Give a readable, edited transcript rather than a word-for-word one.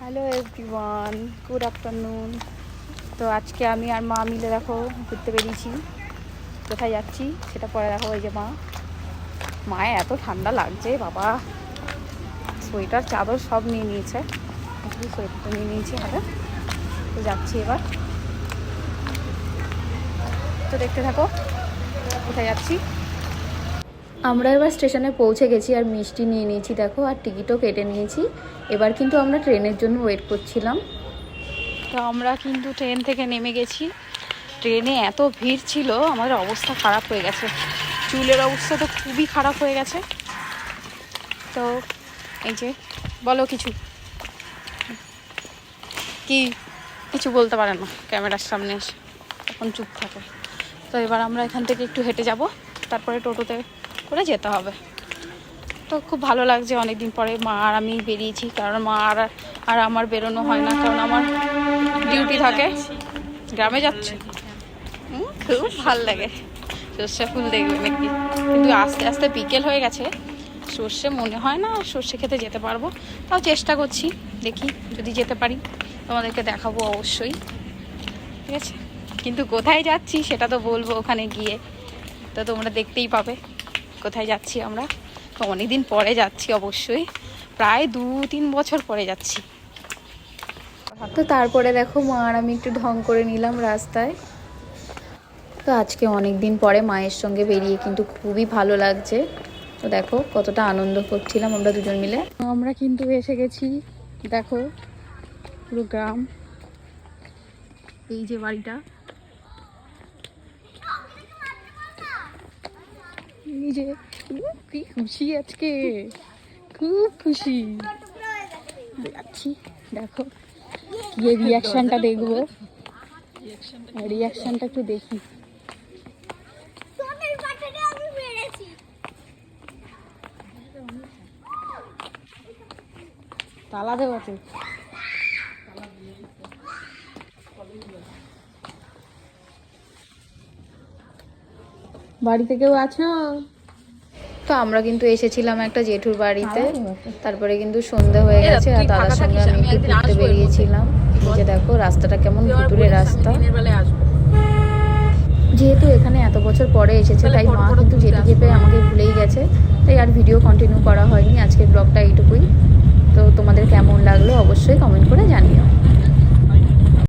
Hello everyone, good afternoon. তো আজকে আমি আর মা মিলে দেখো ঘুরতে বেরিয়েছি। কোথায় যাচ্ছি সেটা পরে দেখো। ওই যে মায়ের এত ঠান্ডা লাগছে বাবা, সোয়েটার চাদর সব নিয়ে নিয়েছে, শুধু সোয়েটারটা নিয়ে নিয়েছি হাতে। তো যাচ্ছি এবার, তো দেখতে থাকো কোথায় যাচ্ছি। আমরা এবার স্টেশনে পৌঁছে গেছি আর মিষ্টি নিয়ে নিয়েছি দেখো, আর টিকিটও কেটে নিয়েছি। এবার কিন্তু আমরা ট্রেনের জন্য ওয়েট করছিলাম। তো আমরা কিন্তু ট্রেন থেকে নেমে গেছি। ট্রেনে এত ভিড় ছিল, আমাদের অবস্থা খারাপ হয়ে গেছে, চুলের অবস্থা তো খুবই খারাপ হয়ে গেছে। তো এই যে বলো কিছু, কি কিছু বলতে পারে না ক্যামেরার সামনে এসে, এখন চুপ থাকে। তো এবার আমরা এখান থেকে একটু হেঁটে যাব, তারপরে টোটোতে করে যেতে হবে। তো খুব ভালো লাগছে, অনেকদিন পরে মা আর আমি বেরিয়েছি, কারণ মা আর আমার বেরোনো হয় না, কারণ আমার ডিউটি থাকে। গ্রামে যাচ্ছে, খুব ভাল লাগে। সর্ষে ফুল দেখবে নাকি, কিন্তু আস্তে আস্তে বিকেল হয়ে গেছে, সর্ষে মনে হয় না সর্ষে খেতে যেতে পারবো। তাও চেষ্টা করছি, দেখি যদি যেতে পারি তোমাদেরকে দেখাবো অবশ্যই, ঠিক আছে। কিন্তু কোথায় যাচ্ছি সেটা তো বলবো ওখানে গিয়ে, তো তোমরা দেখতেই পাবে কোথায় যাচ্ছি আমরা। তো অনেকদিন পরে যাচ্ছি, অবশ্যই প্রায় 2-3 বছর পরে যাচ্ছি। তো তারপরে দেখো মা আর আমি একটু ঢং করে নিলাম রাস্তায়। তো আজকে অনেক দিন পরে মায়ের সঙ্গে বেরিয়ে কিন্তু খুবই ভালো লাগছে। তো দেখো কতটা আনন্দ করছিলাম আমরা দুজন মিলে। আমরা কিন্তু এসে গেছি, দেখো পুরো গ্রাম। এই যে বাড়িটা, এই যে কি খুশি আজকে, খুব খুশি যাচ্ছি। দেখো গিয়ে রিয়াকশনটা দেখবো, রিয়াকশনটা একটু দেখি। তালা দেওয়া আছে, বাড়িতে কেউ আছো? তো আমরা কিন্তু এসেছিলাম একটা জেঠুর বাড়িতে, তারপরে কিন্তু সন্ধ্যা হয়ে গেছে আর দাদার সঙ্গে আমি একটু ঘুরতে বেরিয়েছিলাম। এই যে দেখো রাস্তাটা কেমন ভুতুড়ে রাস্তা। যেহেতু এখানে এত বছর পরে এসেছে, তাই মা কিন্তু জেঠিকে পেয়ে আমাকে ভুলেই গেছে, তাই আর ভিডিও কন্টিনিউ করা হয়নি। আজকের ব্লগটা এইটুকুই। তো তোমাদের কেমন লাগলো অবশ্যই কমেন্ট করে জানিও।